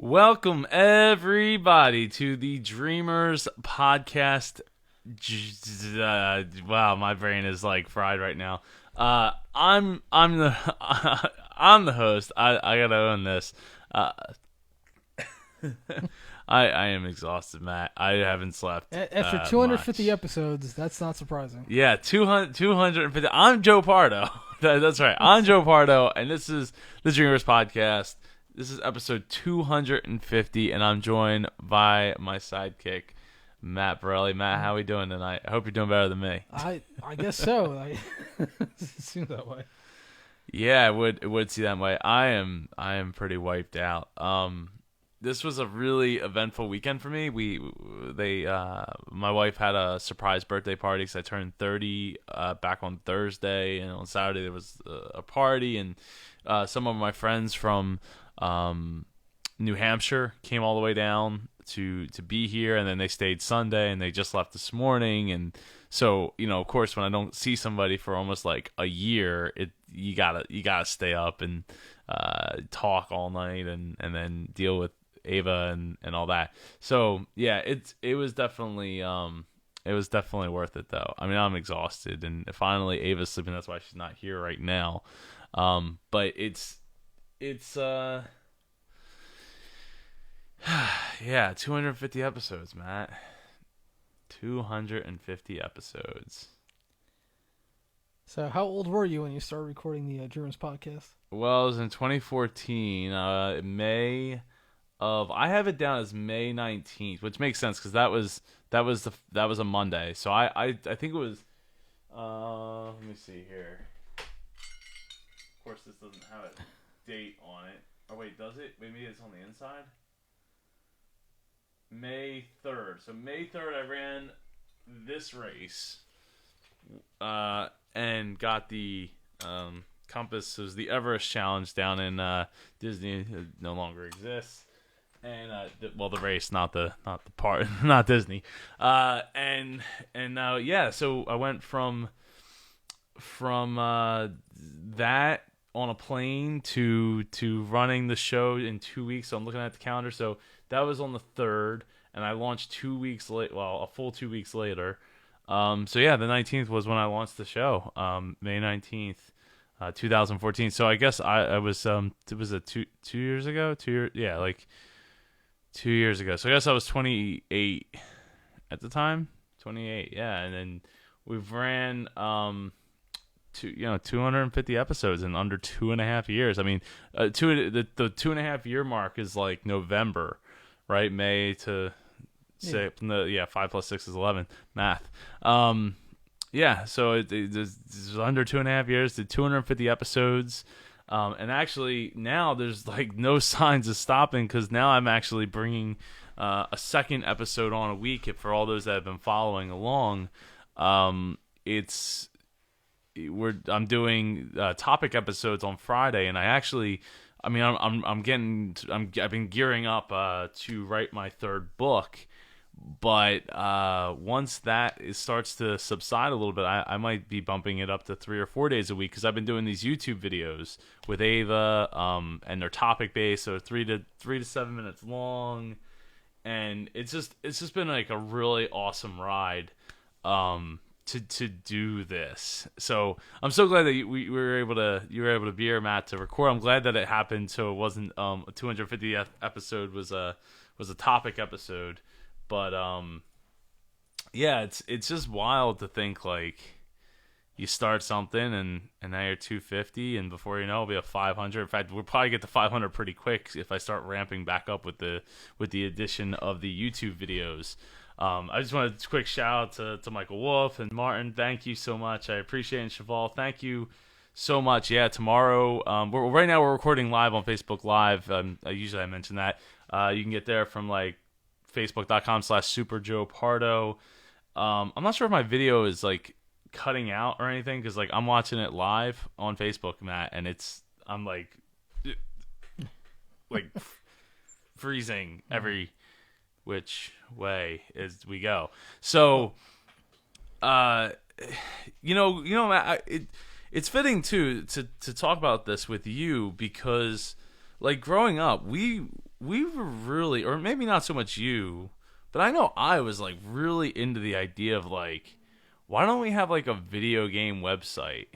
Welcome, everybody, to the Dreamers Podcast. Wow, my brain is like fried right now. I'm the I'm the host. I gotta own this. I am exhausted, Matt. I haven't slept. After 250 much. episodes, that's not surprising. Yeah, 250. I'm Joe Pardo. That's right. I'm Joe Pardo, and this is the Dreamers Podcast. This is episode 250, and I'm joined by my sidekick, Matt Borelli. Matt, how are we doing tonight? I hope you're doing better than me. I guess so. It seems that way. Yeah, it would see that way. I am pretty wiped out. This was a really eventful weekend for me. My wife had a surprise birthday party because I turned 30 back on Thursday, and on Saturday there was a party, and some of my friends from New Hampshire came all the way down to be here, and then they stayed Sunday, and they just left this morning. And so, of course, when I don't see somebody for almost like a year, you gotta stay up and talk all night and then deal with Ava and all that. So yeah, it was definitely worth it though. I mean, I'm exhausted, and finally Ava's sleeping. That's why she's not here right now. But it's yeah, 250 episodes, Matt. 250 episodes. So, how old were you when you started recording the Dreamers Podcast? Well, it was in 2014, May of. I have it down as May 19th, which makes sense because that was a Monday. So I think it was. Let me see here. Of course, this doesn't have a date on it. Oh wait, does it? Maybe it's on the inside. May 3rd. So May 3rd, I ran this race, and got the Compass. It was the Everest Challenge down in Disney. It no longer exists. And the race, not the part, not Disney. And yeah. So I went from that on a plane to running the show in 2 weeks. So I'm looking at the calendar. So that was on the 3rd, and I launched 2 weeks late. Well, a full 2 weeks later. So yeah, the 19th was when I launched the show. May 19th, 2014. So I guess I was it was 2 years ago. 2 years, yeah, like 2 years ago. So I guess I was 28 at the time. 28, yeah, and then we've ran 250 episodes in under 2.5 years. I mean, the 2.5 year mark is like November, right? May to say, 5 plus 6 is 11. Math. Yeah, so it's under 2.5 years, did 250 episodes. And actually now there's like no signs of stopping, because now I'm actually bringing a second episode on a week for all those that have been following along. I'm doing topic episodes on Friday, and I've been gearing up to write my third book, but once that starts to subside a little bit, I might be bumping it up to 3 or 4 days a week, because I've been doing these YouTube videos with Ava, and they're topic based, so 3 to 7 minutes long, and it's just been like a really awesome ride. To do this, so I'm so glad that you were able to be here, Matt, to record. I'm glad that it happened, so it wasn't a 250th episode was a topic episode, but yeah, it's just wild to think like you start something and now you're 250, and before you know it'll be a 500. In fact, we'll probably get to 500 pretty quick if I start ramping back up with the addition of the YouTube videos. I just want a quick shout out to Michael Wolfe and Martin. Thank you so much. I appreciate it. And Cheval, thank you so much. Yeah, tomorrow, right now we're recording live on Facebook Live. Usually I mention that. You can get there from like facebook.com/superjoepardo. I'm not sure if my video is like cutting out or anything, because like I'm watching it live on Facebook, Matt, and I'm like freezing every which way as we go. So, Matt, it's fitting too to talk about this with you, because like growing up, we were really, or maybe not so much you, but I know I was like really into the idea of like, why don't we have like a video game website?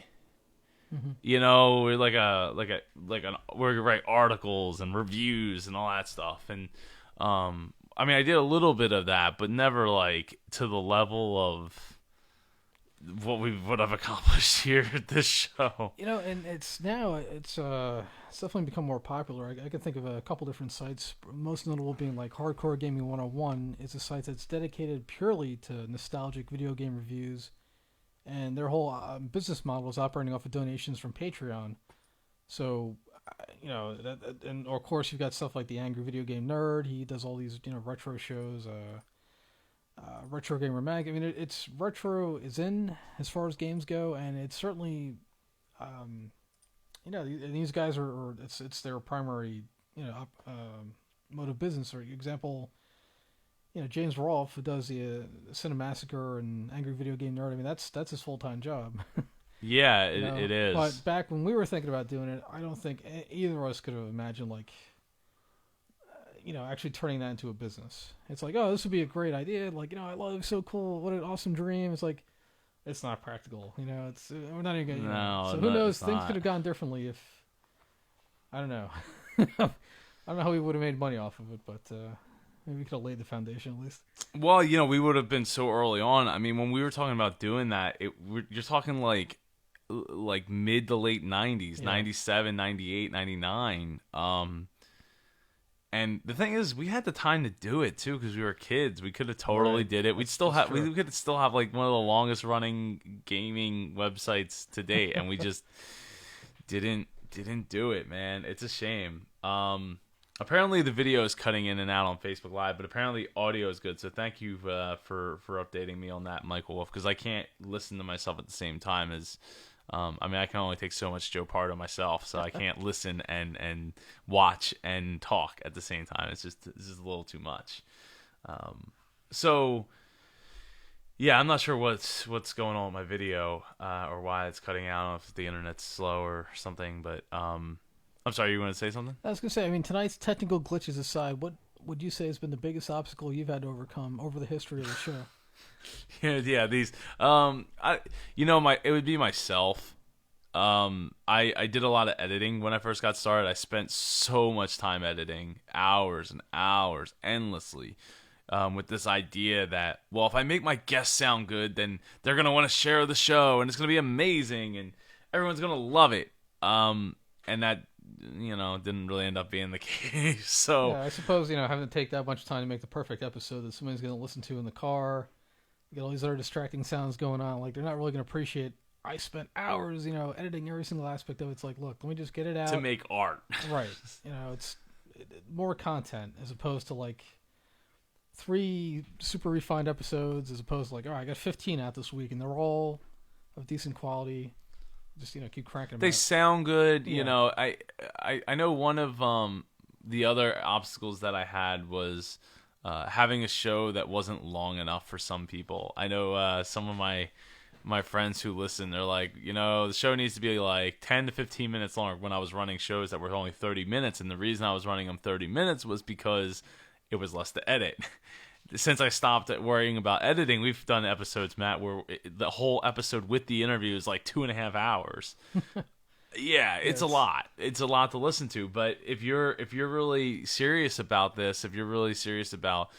Mm-hmm. You know, we're where we write articles and reviews and all that stuff. And I mean, I did a little bit of that, but never like to the level of what I've accomplished here at this show. You know, and it's definitely become more popular. I can think of a couple different sites. Most notable being like Hardcore Gaming 101 is a site that's dedicated purely to nostalgic video game reviews, and their whole business model is operating off of donations from Patreon. So, you know, and of course you've got stuff like the Angry Video Game Nerd. He does all these retro shows. Retro Gamer Mag. I mean, it's retro is in as far as games go, and it's certainly, these guys are it's their primary mode of business. For example, James Rolfe, who does the Cinemassacre and Angry Video Game Nerd. I mean, that's his full-time job. Yeah, it is. But back when we were thinking about doing it, I don't think either of us could have imagined actually turning that into a business. It's like, oh, this would be a great idea. Like, I love it, so cool. What an awesome dream. It's like, it's not practical. It's we're not even going to. So who knows? Things could have gone differently if I don't know. I don't know how we would have made money off of it, but maybe we could have laid the foundation at least. Well, we would have been so early on. I mean, when we were talking about doing that, you're talking like mid to late 90s, 97, 98, 99. And the thing is, we had the time to do it too because we were kids. We could have totally did it. We could still have like one of the longest running gaming websites to date, and we just didn't do it, man. It's a shame. Apparently the video is cutting in and out on Facebook Live, but apparently audio is good. So thank you for updating me on that, Michael Wolf, because I can't listen to myself at the same time as. I mean, I can only take so much Joe Pardo myself, so I can't listen and watch and talk at the same time. This is a little too much. So, yeah, I'm not sure what's going on with my video or why it's cutting out. I don't know if the internet's slow or something, but I'm sorry, you want to say something? I was going to say, I mean, tonight's technical glitches aside, what would you say has been the biggest obstacle you've had to overcome over the history of the show? Yeah, these it would be myself. I did a lot of editing when I first got started. I spent so much time editing, hours and hours endlessly, with this idea that, well, if I make my guests sound good, then they're going to want to share the show and it's going to be amazing and everyone's going to love it. And that didn't really end up being the case. So yeah, I suppose having to take that much time to make the perfect episode that somebody's going to listen to in the car. You get all these other distracting sounds going on. Like, they're not really going to appreciate. I spent hours, editing every single aspect of it. It's like, look, let me just get it out. To make art. Right. It's more content as opposed to, like, 3 super refined episodes as opposed to, like, all right, I got 15 out this week, and they're all of decent quality. Just, keep cranking them out. They sound good. Yeah. I know one of the other obstacles that I had was having a show that wasn't long enough for some people. I know some of my friends who listen, they're like, the show needs to be like 10 to 15 minutes long. When I was running shows that were only 30 minutes, and the reason I was running them 30 minutes was because it was less to edit. Since I stopped worrying about editing, we've done episodes, Matt, where the whole episode with the interview is like 2.5 hours. Yeah, it's a lot. It's a lot to listen to. But if you're really serious about this, if you're really serious about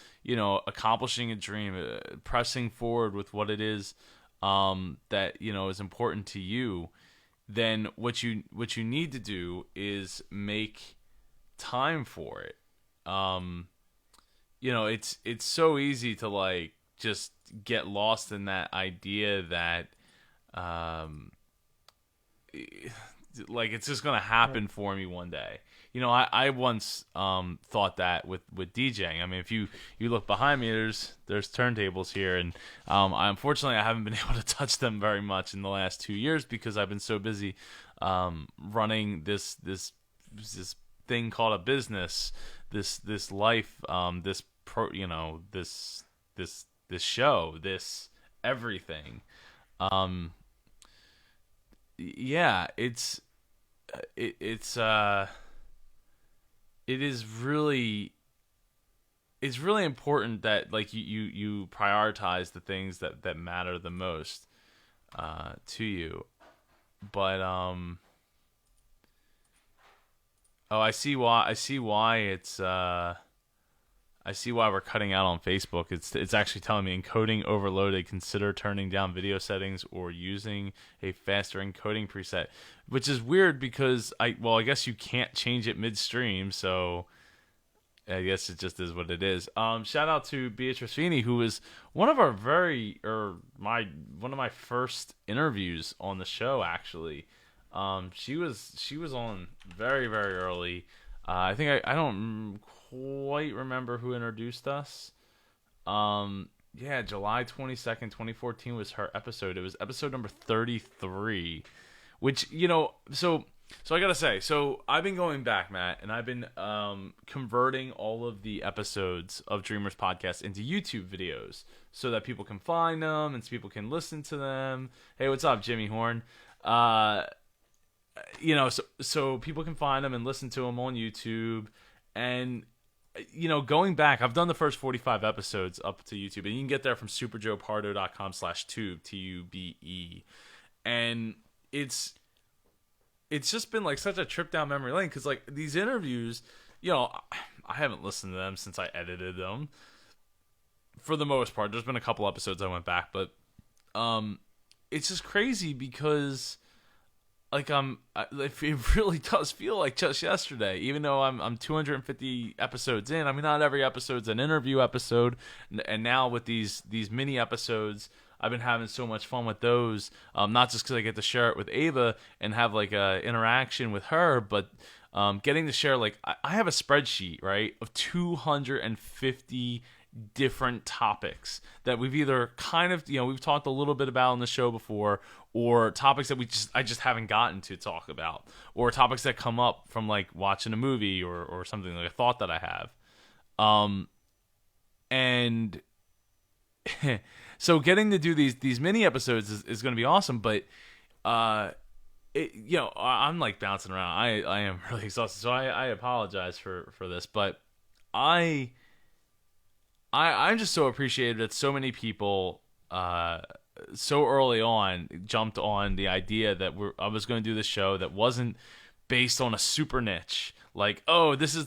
accomplishing a dream, pressing forward with what it is that is important to you, then what you need to do is make time for it. It's so easy to like just get lost in that idea that like it's just gonna happen for me one day. I once thought that with DJing. I mean, if you look behind me, there's turntables here, and unfortunately I haven't been able to touch them very much in the last 2 years because I've been so busy running this thing called a business, this life, this show, this everything. Yeah, it is really it's really important that like you prioritize the things that matter the most to you. But oh, I see why it's I see why we're cutting out on Facebook. It's actually telling me encoding overloaded. Consider turning down video settings or using a faster encoding preset, which is weird because I guess you can't change it midstream, so I guess it just is what it is. Shout out to Beatrice Feeney, who was one of our one of my first interviews on the show. Actually, she was on very very early. I don't quite remember who introduced us. Yeah, July 22nd, 2014 was her episode. It was episode number 33, which so I gotta say, so I've been going back, Matt, and I've been converting all of the episodes of Dreamers Podcast into YouTube videos so that people can find them and so people can listen to them. Hey, what's up, Jimmy Horn? So people can find them and listen to them on YouTube. And going back, I've done the first 45 episodes up to YouTube, and you can get there from superjoepardo.com/tube, TUBE, and it's just been like such a trip down memory lane because like these interviews, I haven't listened to them since I edited them. For the most part, there's been a couple episodes I went back, but it's just crazy because like it really does feel like just yesterday, even though I'm 250 episodes in. I mean, not every episode's an interview episode, and now with these mini episodes, I've been having so much fun with those. Not just because I get to share it with Ava and have like a interaction with her, but getting to share like I have a spreadsheet, right, of 250 different topics that we've either kind of we've talked a little bit about on the show before, or topics that I just haven't gotten to talk about, or topics that come up from like watching a movie or something, like a thought that I have. And so getting to do these mini episodes is going to be awesome, but I'm like bouncing around. I am really exhausted, so I apologize for this, but I'm just so appreciative that so many people so early on jumped on the idea that I was going to do this show that wasn't based on a super niche. Like, oh, this is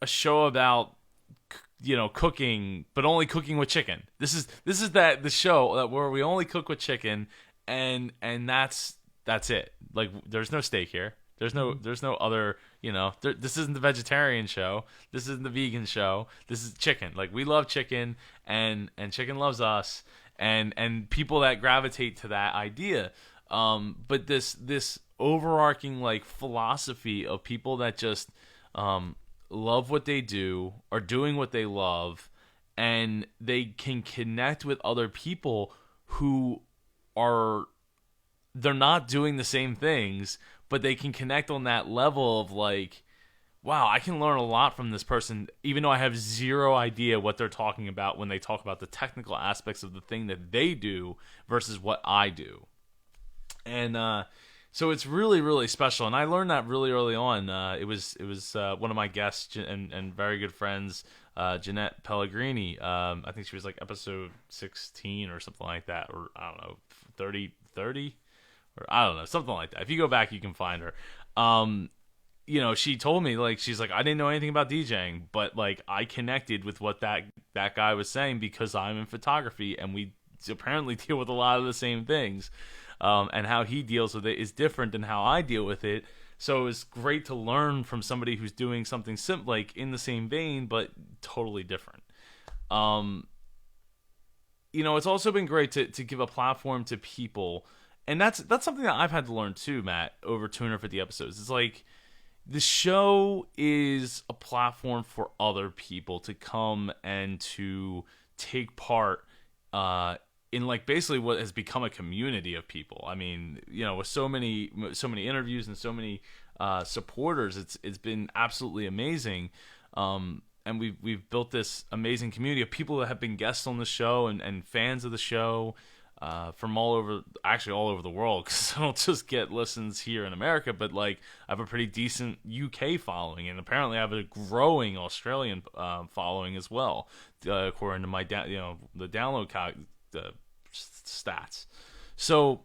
a show about cooking, but only cooking with chicken. This is the show that where we only cook with chicken, and that's it. Like, there's no steak here. There's no other, this isn't the vegetarian show. This isn't the vegan show. This is chicken. Like, we love chicken, and chicken loves us, and people that gravitate to that idea. But this overarching, like, philosophy of people that just love what they do, are doing what they love, and they can connect with other people who they're not doing the same things, but they can connect on that level of like, wow, I can learn a lot from this person, even though I have zero idea what they're talking about when they talk about the technical aspects of the thing that they do versus what I do. And so it's really, really special. And I learned that really early on. It was one of my guests and very good friends, Jeanette Pellegrini. I think she was like episode 16 or something like that, or I don't know, 30, or I don't know, something like that. If you go back, you can find her. She told me, like, she's like, I didn't know anything about DJing, but like I connected with what that guy was saying because I'm in photography and we apparently deal with a lot of the same things. And how he deals with it is different than how I deal with it. So it's great to learn from somebody who's doing something like in the same vein, but totally different. It's also been great to give a platform to people. And that's something that I've had to learn too, Matt, over 250 episodes. It's like the show is a platform for other people to come and to take part in like basically what has become a community of people. I mean, with so many interviews and so many supporters, it's been absolutely amazing. And we've built this amazing community of people that have been guests on the show and fans of the show. from all over, actually all over the world, because I don't just get listens here in America, but like I have a pretty decent UK following, and apparently I have a growing Australian following as well, according to my the download stats. So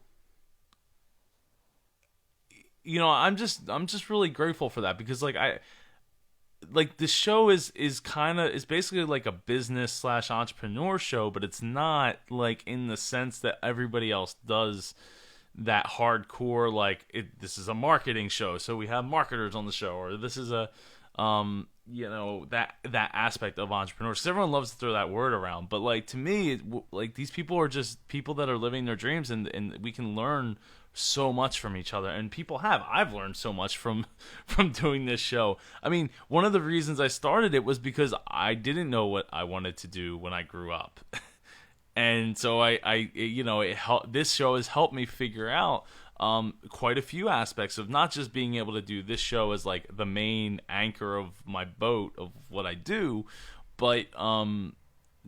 I'm just really grateful for that, because like the show is basically like a business / entrepreneur show, but it's not like in the sense that everybody else does that hardcore, like this is a marketing show, so we have marketers on the show, or this is a that aspect of entrepreneurs, 'cause everyone loves to throw that word around, but like to me, like these people are just people that are living their dreams, and we can learn so much from each other, and I've learned so much from doing this show. I mean, one of the reasons I started it was because I didn't know what I wanted to do when I grew up. And so this show has helped me figure out quite a few aspects of not just being able to do this show as like the main anchor of my boat of what I do, but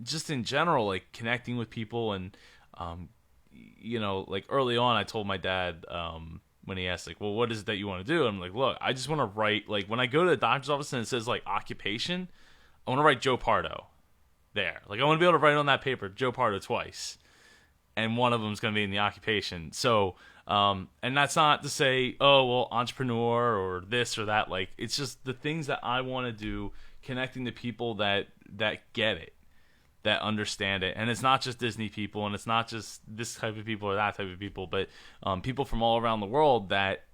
just in general, like connecting with people. And like early on, I told my dad when he asked, like, well, what is it that you want to do? I'm like, look, I just want to write, like, when I go to the doctor's office and it says, like, occupation, I want to write Joe Pardo there. Like, I want to be able to write on that paper Joe Pardo twice, and one of them is going to be in the occupation. So, and that's not to say, oh, well, entrepreneur or this or that. Like, it's just the things that I want to do, connecting to people that get it, that understand it. And it's not just Disney people, and it's not just this type of people or that type of people, but people from all around the world that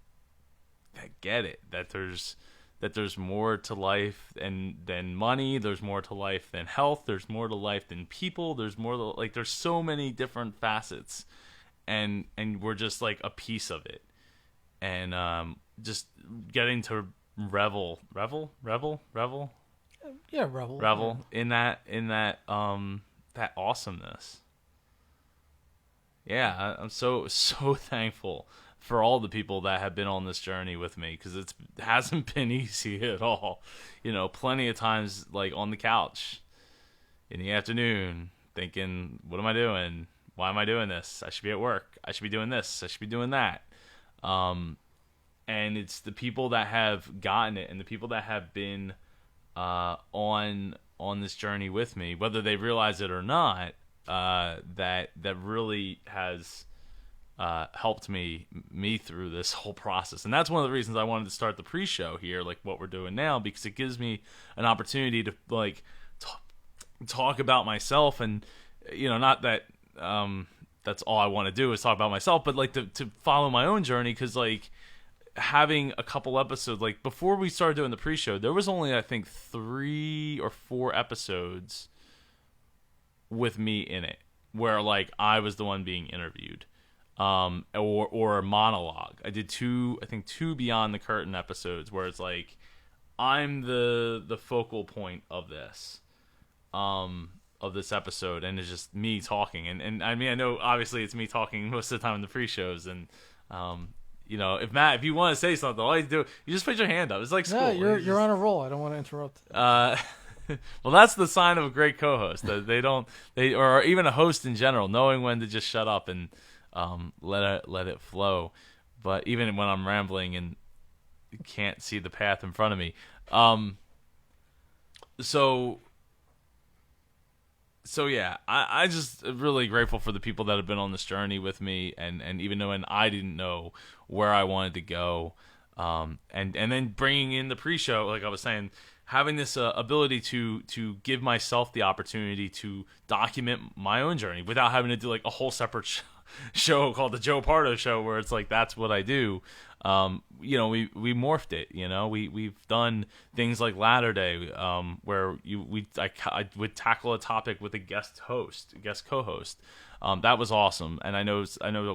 get it, that there's more to life than money, there's more to life than health, there's more to life than people, there's more to, like, there's so many different facets, and we're just like a piece of it. And just getting to revel Yeah, revel in that that awesomeness. Yeah, I'm so thankful for all the people that have been on this journey with me, because it hasn't been easy at all. Plenty of times, like on the couch in the afternoon, thinking, what am I doing? Why am I doing this? I should be at work. I should be doing this. I should be doing that. And it's the people that have gotten it, and the people that have been on this journey with me, whether they realize it or not, that really has helped me through this whole process. And that's one of the reasons I wanted to start the pre-show here, like what we're doing now, because it gives me an opportunity to like talk about myself, and not that that's all I want to do is talk about myself, but like to follow my own journey, because like having a couple episodes, like before we started doing the pre-show, there was only I think 3 or 4 episodes with me in it where like I was the one being interviewed, or a monologue. I did 2 Beyond the Curtain episodes where it's like I'm the focal point of this episode, and it's just me talking, and I mean, I know obviously it's me talking most of the time in the pre-shows, and if Matt, if you want to say something, all you do, you just put your hand up. It's like school. Yeah, you're on a roll. I don't want to interrupt. Well, that's the sign of a great co-host. That or even a host in general, knowing when to just shut up and let it flow. But even when I'm rambling and can't see the path in front of me, So yeah, I just really grateful for the people that have been on this journey with me, and even though I didn't know where I wanted to go, and then bringing in the pre-show, like I was saying, having this ability to give myself the opportunity to document my own journey without having to do like a whole separate show called the Joe Pardo Show, where it's like that's what I do. We morphed it. We've done things like Latter Day, where I would tackle a topic with a guest co-host. That was awesome, and I know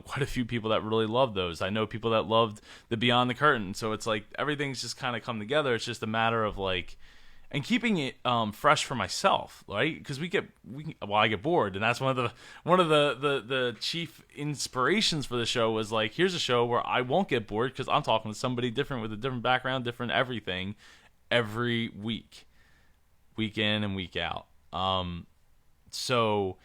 quite a few people that really love those. I know people that loved the Beyond the Curtain. So it's like everything's just kind of come together. It's just a matter of like, and keeping it fresh for myself, right? Because I get bored, and that's one of the chief inspirations for the show was like, here's a show where I won't get bored because I'm talking to somebody different with a different background, different everything, every week in and week out. So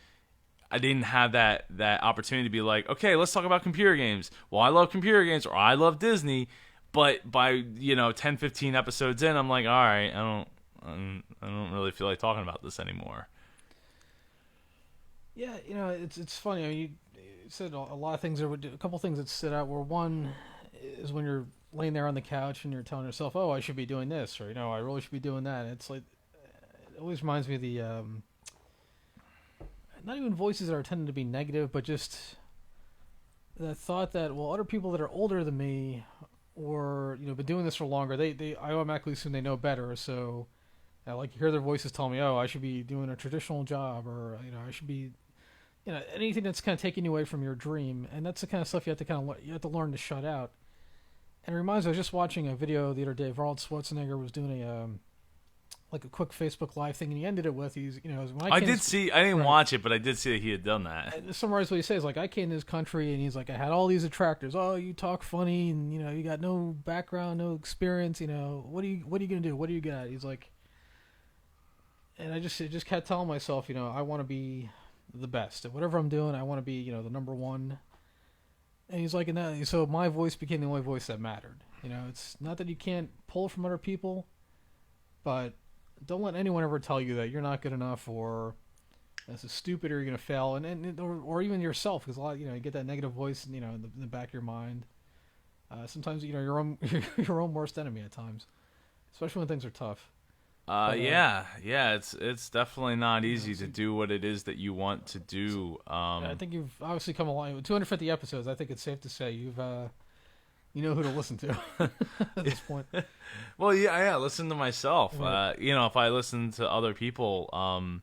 I didn't have that opportunity to be like, okay, let's talk about computer games. Well, I love computer games, or I love Disney. But by 10, 15 episodes in, I'm like, all right, I don't really feel like talking about this anymore. Yeah, it's funny. I mean, you said a lot of things. A couple things that stood out. Where one is when you're laying there on the couch and you're telling yourself, "Oh, I should be doing this," or I really should be doing that. It's like it always reminds me of the not even voices that are tending to be negative, but just the thought that, well, other people that are older than me or been doing this for longer, they I automatically assume they know better. So I like hear their voices tell me, "Oh, I should be doing a traditional job," or I should be anything that's kind of taking you away from your dream. And that's the kind of stuff you have to learn to shut out. And it reminds me, I was just watching a video the other day. Arnold Schwarzenegger was doing a quick Facebook Live thing, and he ended it with, I didn't watch it, but I did see that he had done that. To summarize what he says, like, I came to this country, and he's like, I had all these attractors. Oh, you talk funny, and you got no background, no experience. What are you gonna do? What do you got? He's like, and I just kept telling myself, I want to be the best at whatever I'm doing. I want to be, the number one. And he's like, so my voice became the only voice that mattered. It's not that you can't pull from other people, but don't let anyone ever tell you that you're not good enough, or this is stupid, or you're gonna fail, or even yourself, because a lot, you get that negative voice, in the back of your mind. Sometimes your own your own worst enemy at times, especially when things are tough. Yeah, it's definitely not easy to do what it is that you want to do. I think you've obviously come along with 250 episodes. I think it's safe to say you've who to listen to at this point. Well, yeah, listen to myself. Right. If I listen to other people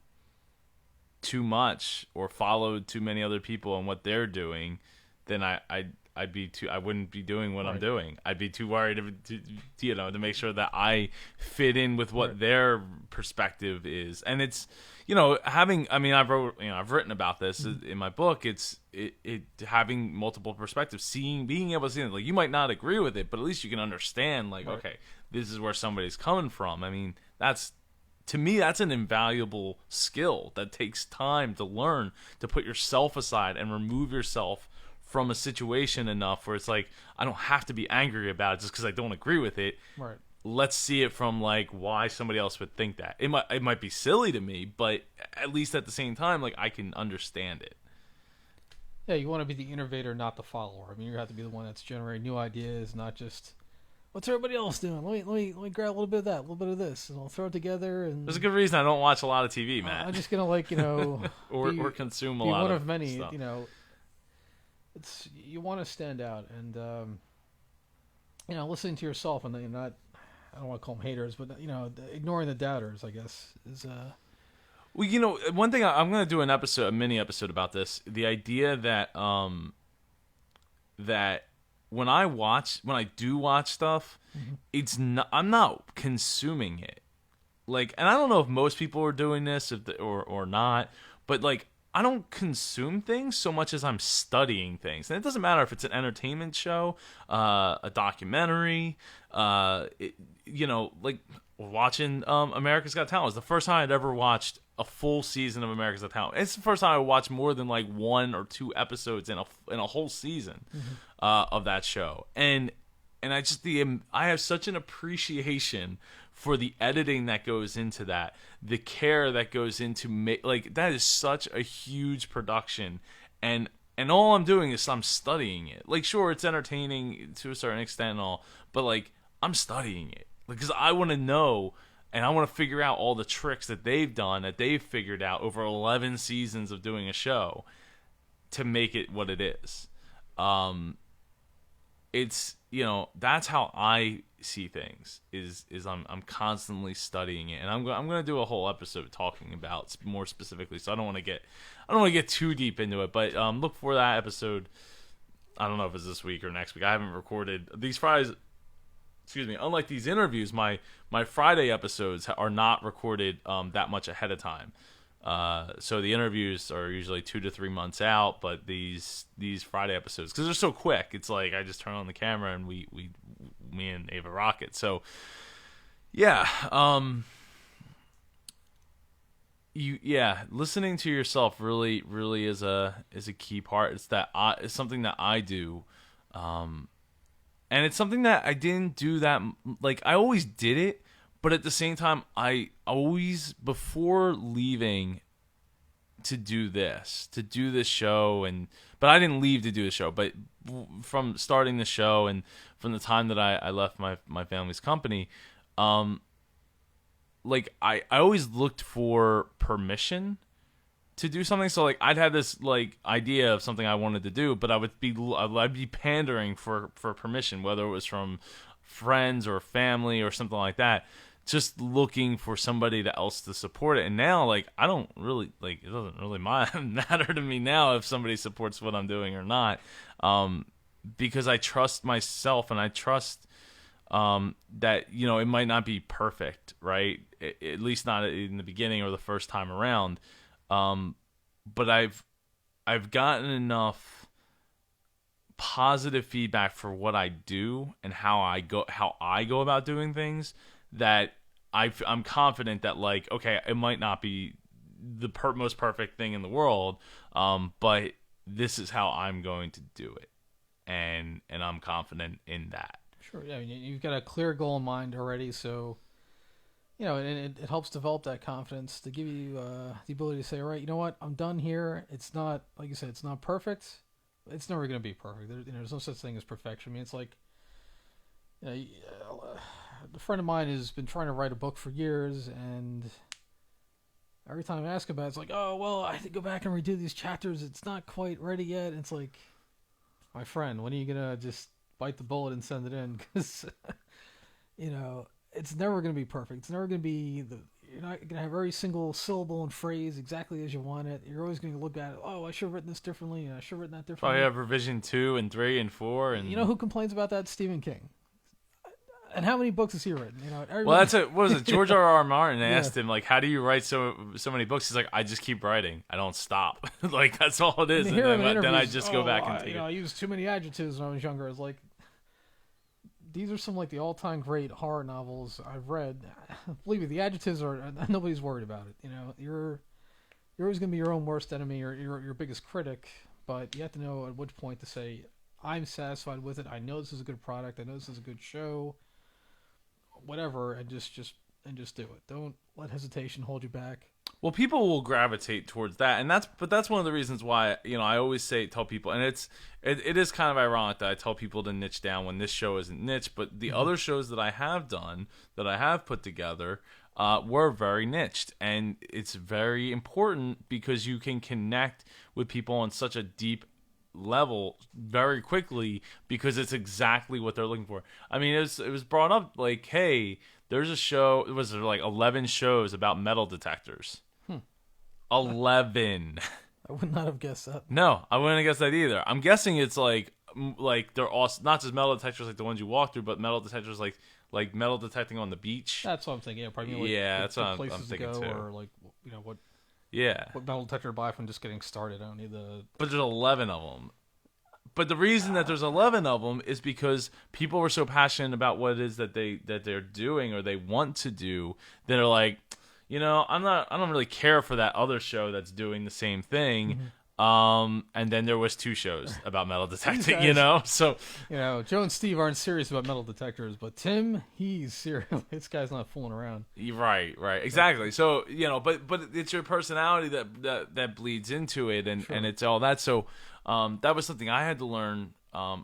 too much or followed too many other people and what they're doing, then I wouldn't be doing what I'm doing. I'd be too worried to make sure that I fit in with what their perspective is. And it's, I've written about this in my book. It's having multiple perspectives, being able to see it. Like, you might not agree with it, but at least you can understand, okay, this is where somebody's coming from. I mean, to me, that's an invaluable skill that takes time to learn, to put yourself aside and remove yourself from a situation enough where it's like, I don't have to be angry about it just because I don't agree with it. Right. Let's see it from why somebody else would think that. It might be silly to me, but at least at the same time, I can understand it. Yeah, you want to be the innovator, not the follower. I mean, you have to be the one that's generating new ideas, not just what's everybody else doing. Let me grab a little bit of that, a little bit of this, and I'll throw it together. And there's a good reason I don't watch a lot of TV, Matt. I'm just gonna or consume a lot one of many. Stuff. It's you want to stand out, and listening to yourself, and not. I don't want to call them haters, but ignoring the doubters, I guess, is. Well, one thing I'm going to do a mini episode about this. The idea that that when I do watch stuff, I'm not consuming it. And I don't know if most people are doing this or not, but I don't consume things so much as I'm studying things. And it doesn't matter if it's an entertainment show, a documentary, watching America's Got Talent. It was the first time I'd ever watched a full season of America's Got Talent. It's the first time I watched more than 1 or 2 episodes in a whole season of that show. And I have such an appreciation for the editing that goes into that, the care that goes into that is such a huge production, and all I'm doing is I'm studying it. Sure, it's entertaining to a certain extent and all, but I'm studying it because I want to know and I want to figure out all the tricks that they've figured out over 11 seasons of doing a show to make it what it is. It's that's how I see things is I'm constantly studying it, and I'm going to do a whole episode talking about more specifically, so I don't want to get too deep into it, but look for that episode. I don't know if it's this week or next week. I haven't recorded these Fridays. Excuse me. Unlike these interviews, my Friday episodes are not recorded that much ahead of time. So the interviews are usually 2 to 3 months out, but these Friday episodes, because they're so quick, it's I just turn on the camera and me and Ava rock it. So yeah, listening to yourself really is a key part. It's something that I do, and it's something that I didn't do that, like, I always did it, but at the same time I always, before leaving to do this show, but I didn't leave to do the show, but from starting the show and from the time that I left my family's company, like, I always looked for permission to do something. So, like, I'd have this, like, idea of something I wanted to do, but I'd be pandering for permission, whether it was from friends or family or something like that, just looking for somebody else to support it. And now, like, I don't really, like, it doesn't really matter to me now if somebody supports what I'm doing or not, because I trust myself, and I trust that, it might not be perfect, right? At least not in the beginning or the first time around. But I've gotten enough positive feedback for what I do and how I go about doing things, that I'm confident that, like, okay, it might not be the most perfect thing in the world, but this is how I'm going to do it, and I'm confident in that. Sure, yeah. I mean, you've got a clear goal in mind already, so and it helps develop that confidence to give you the ability to say, all right, you know what, I'm done here. It's not, like you said, it's not perfect. It's never going to be perfect. There's no such thing as perfection. I mean, it's like, a friend of mine has been trying to write a book for years, and every time I ask about it, it's like, oh, well, I have to go back and redo these chapters. It's not quite ready yet. And it's like, my friend, when are you going to just bite the bullet and send it in? Because, it's never going to be perfect. It's never going to be you're not going to have every single syllable and phrase exactly as you want it. You're always going to look at it, oh, I should have written this differently, and I should have written that differently. Probably have revision 2 and 3 and 4. And you know who complains about that? Stephen King. And how many books has he written? Well, what was it? George R. Martin asked him, like, how do you write so many books? He's like, I just keep writing. I don't stop. Like, that's all it is. And then I just go back and take it. I used too many adjectives when I was younger. It's like, these are some, like, the all-time great horror novels I've read. Believe me, the adjectives nobody's worried about it. You're always going to be your own worst enemy or your biggest critic, but you have to know at which point to say, I'm satisfied with it. I know this is a good product. I know this is a good show. Whatever, and just do it. Don't let hesitation hold you back. Well, people will gravitate towards that, and that's one of the reasons why I always tell people, and it is kind of ironic that I tell people to niche down when this show isn't niche, but the other shows that I have done, that I have put together, were very niched, and it's very important because you can connect with people on such a deep level very quickly because it's exactly what they're looking for. I mean, it was brought up like, hey, there's a show. It was like 11 shows about metal detectors. 11. I would not have guessed that. No, I wouldn't have guessed that either. I'm guessing it's like they're also not just metal detectors like the ones you walk through, but metal detectors like metal detecting on the beach. That's what I'm thinking. Probably like that's what I'm thinking too. Or like what. Yeah. What metal detector to buy from just getting started? I don't need the. But there's 11 of them. But the reason that there's 11 of them is because people were so passionate about what it is that they're doing or they want to do that are like, I don't really care for that other show that's doing the same thing. Mm-hmm. And then there was 2 shows about metal detecting, guys, So Joe and Steve aren't serious about metal detectors, but Tim, he's serious. This guy's not fooling around. Right, exactly. So but it's your personality that bleeds into it, and Sure. And it's all that. So that was something I had to learn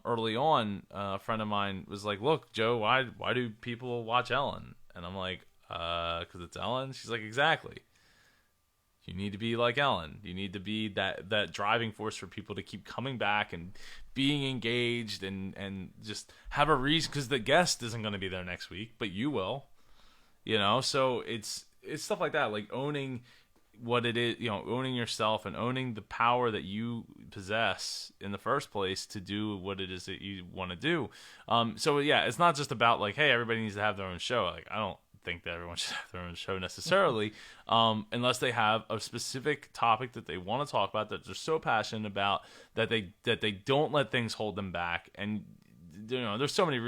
early on. A friend of mine was like, "Look, Joe, why do people watch Ellen?" And I'm like, "'Cause it's Ellen." She's like, "Exactly. You need to be like Ellen. You need to be that driving force for people to keep coming back and being engaged and just have a reason, because the guest isn't going to be there next week, but you will. So it's stuff like that, like owning what it is, owning yourself and owning the power that you possess in the first place to do what it is that you want to do. So yeah, it's not just about like, hey, everybody needs to have their own show. Like, I don't think that everyone should have their own show necessarily, unless they have a specific topic that they want to talk about, that they're so passionate about that they don't let things hold them back. And there's so many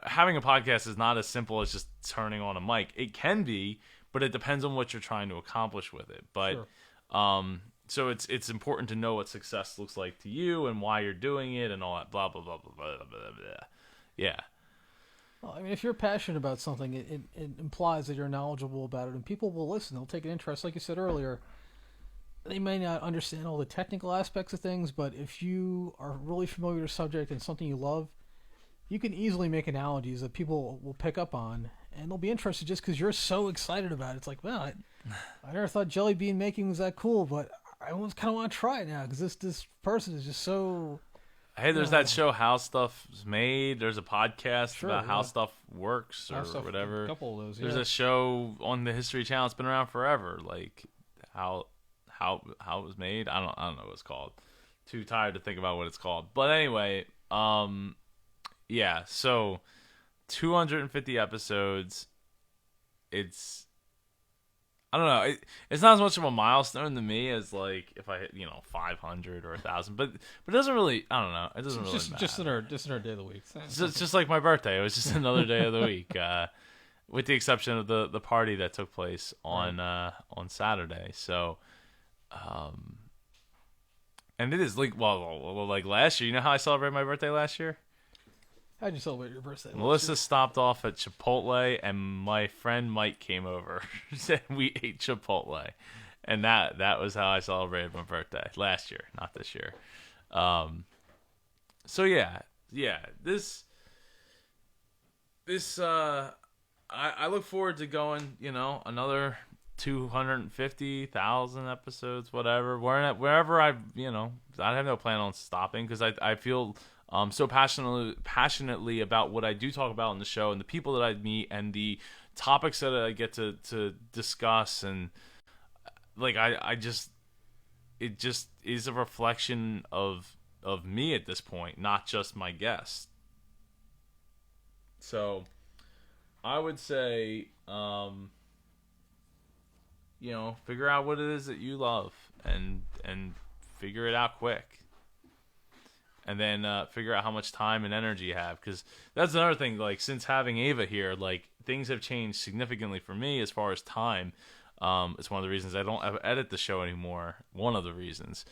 having a podcast is not as simple as just turning on a mic. It can be, but it depends on what you're trying to accomplish with it. But Sure. so it's important to know what success looks like to you and why you're doing it and all that blah blah blah blah blah blah blah. Yeah. Well, I mean, if you're passionate about something, it implies that you're knowledgeable about it, and people will listen. They'll take an interest, like you said earlier. They may not understand all the technical aspects of things, but if you are really familiar with a subject and something you love, you can easily make analogies that people will pick up on, and they'll be interested just because you're so excited about it. It's like, well, I never thought jelly bean making was that cool, but I almost kind of want to try it now because this person is just so. Hey, there's that show How Stuff's Made. There's a podcast about how stuff works or whatever. A couple of those. There's a show on the History Channel. It's been around forever. Like how it was made. I don't know what it's called. Too tired to think about what it's called. But anyway, yeah. So 250 episodes. I don't know. It's not as much of a milestone to me as like if I hit 500 or 1,000, but it doesn't really. I don't know. It doesn't really matter. Just in our day of the week. It's just like my birthday. It was just another day of the week, with the exception of the party that took place on Saturday. So, and it is like like last year. You know how I celebrated my birthday last year? How'd you celebrate your birthday? Melissa stopped off at Chipotle, and my friend Mike came over. And we ate Chipotle, and that was how I celebrated my birthday last year, not this year. So yeah. This I look forward to going. Another 250,000 episodes, whatever. Wherever I have no plan on stopping because I feel. So passionately about what I do talk about in the show and the people that I meet and the topics that I get to discuss and like it just is a reflection of me at this point, not just my guest. So I would say figure out what it is that you love and figure it out quick. And then figure out how much time and energy you have. Because that's another thing, like, since having Ava here, like, things have changed significantly for me as far as time. It's one of the reasons I don't edit the show anymore. One of the reasons.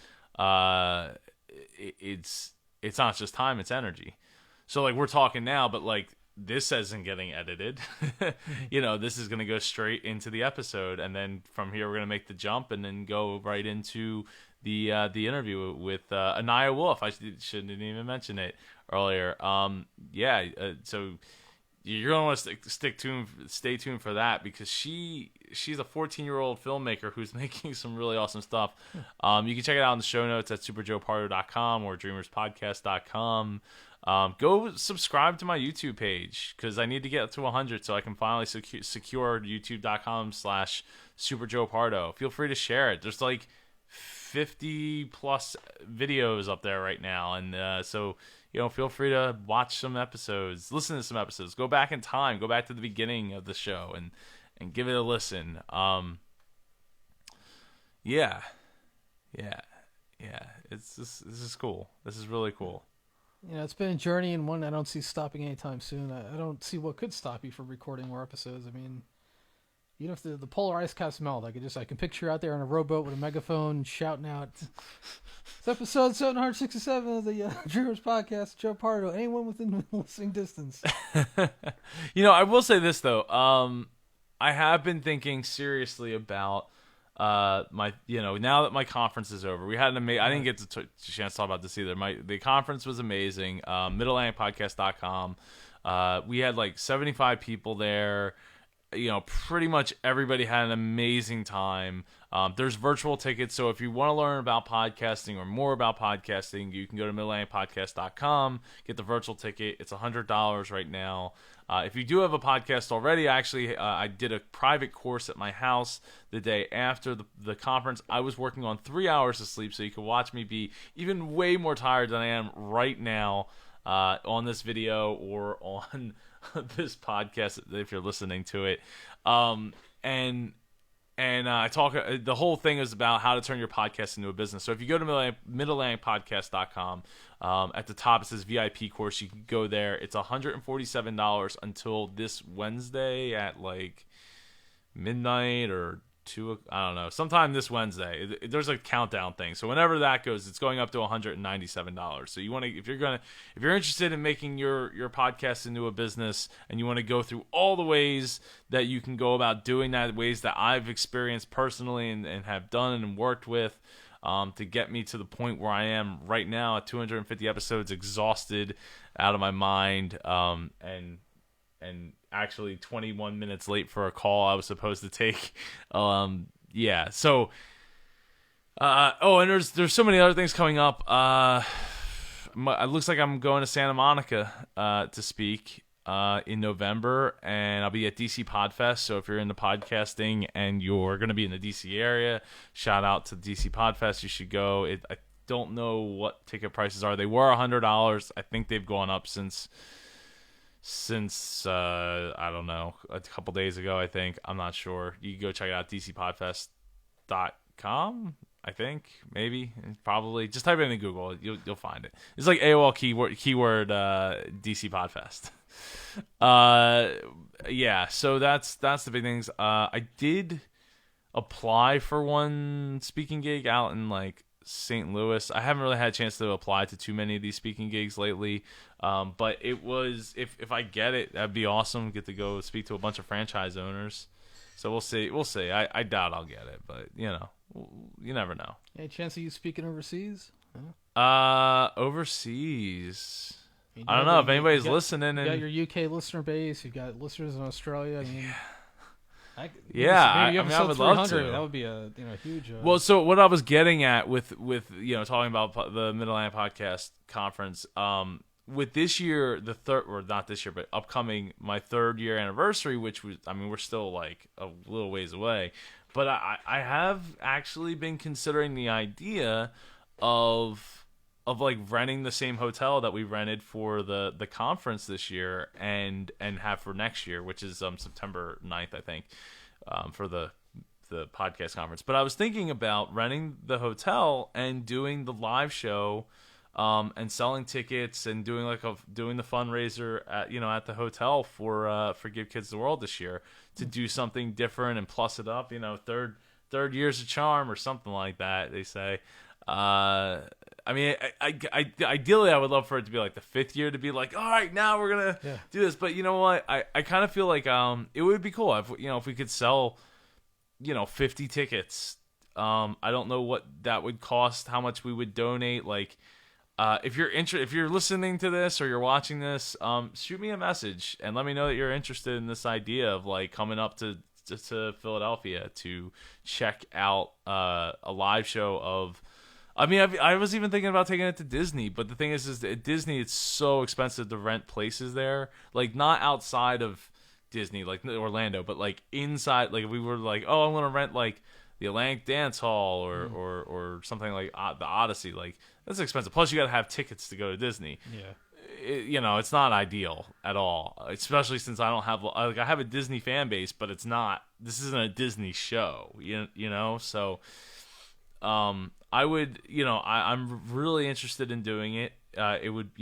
It's not just time, it's energy. So, like, we're talking now, but, like, this isn't getting edited. This is going to go straight into the episode. And then from here, we're going to make the jump and then go right into the interview with Aniya Wolfe. I shouldn't even mention it earlier. So you're gonna want to stay tuned for that because she's a 14-year-old filmmaker who's making some really awesome stuff. You can check it out in the show notes at superjoepardo.com or dreamerspodcast.com. Go subscribe to my YouTube page because I need to get to 100 so I can finally secure youtube.com/superjoepardo. Feel free to share it. There's like 50 plus videos up there right now, and so feel free to watch some episodes, listen to some episodes, go back in time, go back to the beginning of the show and give it a listen. This is cool. This is really cool. It's been a journey and one I don't see stopping anytime soon. I don't see what could stop you from recording more episodes. I mean, even if the polar ice caps melt, I can picture you out there on a rowboat with a megaphone shouting out, it's episode 767 of the Dreamers Podcast, Joe Pardo, anyone within listening distance. I will say this, though. I have been thinking seriously about my, now that my conference is over. We had an amazing, I didn't get to chance to talk about this either. The conference was amazing. MidAtlanticPodcast.com. We had like 75 people there. Pretty much everybody had an amazing time. There's virtual tickets, so if you want to learn about podcasting or more about podcasting, you can go to MidAtlanticPodcast.com, get the virtual ticket. It's $100 right now. If you do have a podcast already, I did a private course at my house the day after the conference. I was working on 3 hours of sleep, so you can watch me be even way more tired than I am right now on this video or on this podcast if you're listening to it. And I talk. The whole thing is about how to turn your podcast into a business. So if you go to MidAtlanticPodcast.com, at the top it says VIP course. You can go there. It's $147 until this Wednesday at like midnight or 2. I don't know. Sometime this Wednesday. There's a countdown thing. So whenever that goes, it's going up to $197. So you want to, if you're interested in making your podcast into a business, and you want to go through all the ways that you can go about doing that, ways that I've experienced personally and have done and worked with, to get me to the point where I am right now at 250 episodes, exhausted, out of my mind, and actually 21 minutes late for a call I was supposed to take. Yeah. So, and there's so many other things coming up. It looks like I'm going to Santa Monica to speak in November, and I'll be at DC Podfest. So if you're into podcasting and you're going to be in the DC area, shout out to DC Podfest. You should go. I don't know what ticket prices are. They were $100. I think they've gone up since I don't know, a couple days ago. I think, I'm not sure. You can go check it out, dcpodfest.com. I think, maybe, probably. Just type it in Google. You'll find it. It's like AOL keyword DC Podfest. Yeah. So that's the big things. I did apply for one speaking gig out in like St. Louis. I haven't really had a chance to apply to too many of these speaking gigs lately. But it was, if I get it, that'd be awesome. Get to go speak to a bunch of franchise owners. So we'll see. I doubt I'll get it, but you never know. Any chance of you speaking overseas? Huh? Overseas. I don't know if anybody's listening. You got your UK listener base. You got listeners in Australia. I mean, I would love to. That would be a huge. Well, so what I was getting at with talking about the Mid-Atlantic Podcast Conference, with this year, not this year, but upcoming, my 3rd year anniversary, which was, we're still like a little ways away, but I have actually been considering the idea of like renting the same hotel that we rented for the conference this year and have for next year, which is September 9th, I think, for the podcast conference. But I was thinking about renting the hotel and doing the live show, and selling tickets and doing the fundraiser at the hotel for Give Kids the World this year, to do something different and plus it up. Third year's a charm or something like that, they say. Ideally, I would love for it to be like the 5th year, to be like, all right, now we're gonna do this. But you know what? I kind of feel like it would be cool if we could sell 50 tickets. I don't know what that would cost, how much we would donate. Like, if you're listening to this or you're watching this, shoot me a message and let me know that you're interested in this idea of like coming up to Philadelphia to check out a live show of. I was even thinking about taking it to Disney, but the thing is at Disney it's so expensive to rent places there. Like, not outside of Disney, like Orlando, but like inside. Like, if we were like, oh, I'm gonna rent like the Atlantic Dance Hall or something like the Odyssey. Like, that's expensive. Plus, you got to have tickets to go to Disney. Yeah. It's not ideal at all. Especially since I don't have I have a Disney fan base, but it's not. This isn't a Disney show. So. I would, I'm really interested in doing it. It would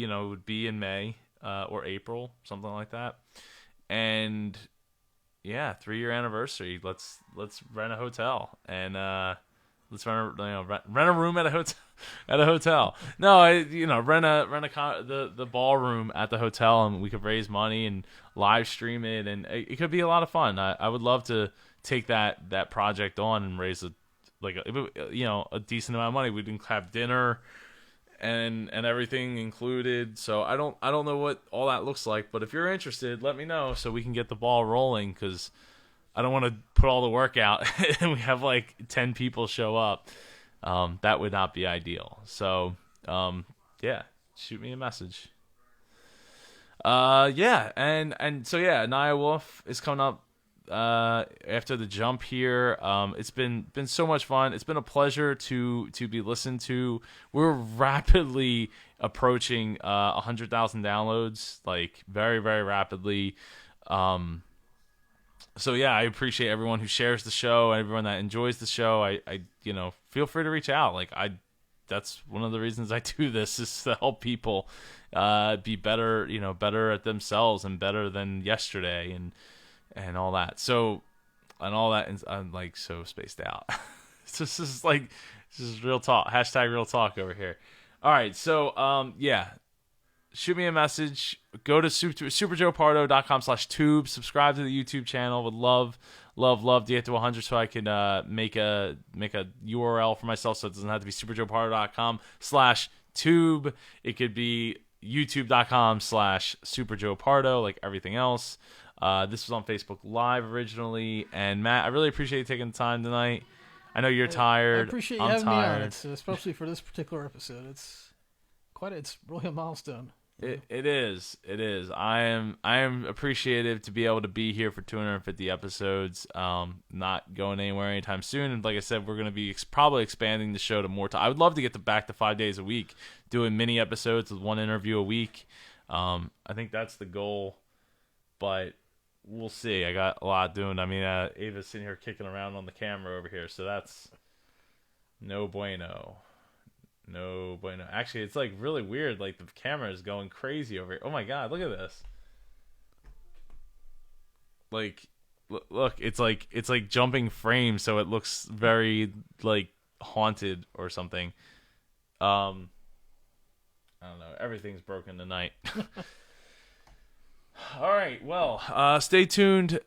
be in May or April, something like that. And yeah, 3-year anniversary. Let's rent a hotel and let's rent a room at a hotel. At a hotel. No, rent the ballroom at the hotel, and we could raise money and live stream it, and it could be a lot of fun. I would love to take that project on and raise a decent amount of money. We can have dinner and everything included. So I don't know what all that looks like, but if you're interested, let me know so we can get the ball rolling, because I don't want to put all the work out and we have like 10 people show up. That would not be ideal. So shoot me a message. Aniya Wolfe is coming up after the jump here. It's been so much fun. It's been a pleasure to be listened to. We're rapidly approaching 100,000 downloads, like very, very rapidly. So yeah, I appreciate everyone who shares the show, everyone that enjoys the show. I feel free to reach out. Like, that's one of the reasons I do this, is to help people be better, better at themselves and better than yesterday and all that. So all that. And I'm like so spaced out. This is like, this is real talk. Hashtag real talk over here. All right. So, yeah. Shoot me a message. Go to superjoepardo.com/tube. Subscribe to the YouTube channel. Would love to get to 100 so I can make a URL for myself so it doesn't have to be superjoepardo.com/tube. It could be youtube.com/superjoepardo like everything else. This was on Facebook Live originally. And Matt, I really appreciate you taking the time tonight. I know you're tired. I appreciate you I'm having tired. me on, especially for this particular episode. It's really a milestone. It is. I am appreciative to be able to be here for 250 episodes. Not going anywhere anytime soon. And like I said, we're going to be probably expanding the show to more time. I would love to get back to 5 days a week, doing mini episodes with one interview a week. I think that's the goal, but we'll see. I got a lot doing. I mean, Ava's sitting here kicking around on the camera over here, so that's no bueno. No bueno. Actually, it's like really weird. Like the camera is going crazy over here. Oh my god, look at this. Like, look, it's like jumping frames, so it looks very like haunted or something. I don't know. Everything's broken tonight. All right, well, stay tuned.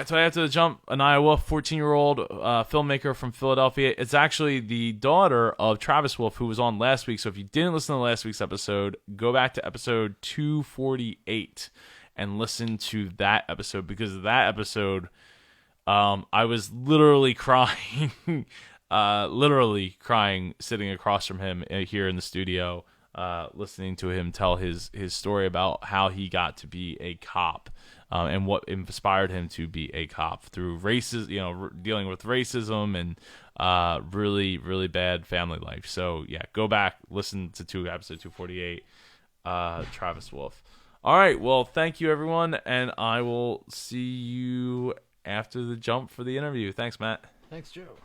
So after the jump, Aniya Wolfe, 14-year-old filmmaker from Philadelphia. It's actually the daughter of Travis Wolfe, who was on last week. So if you didn't listen to last week's episode, go back to episode 248 and listen to that episode, because of that episode, I was literally crying, sitting across from him here in the studio. Listening to him tell his story about how he got to be a cop, and what inspired him to be a cop through dealing with racism and really, really bad family life. So yeah, go back, listen to episode 248, Travis Wolfe. All right, well, thank you everyone, and I will see you after the jump for the interview. Thanks, Matt. Thanks, Joe.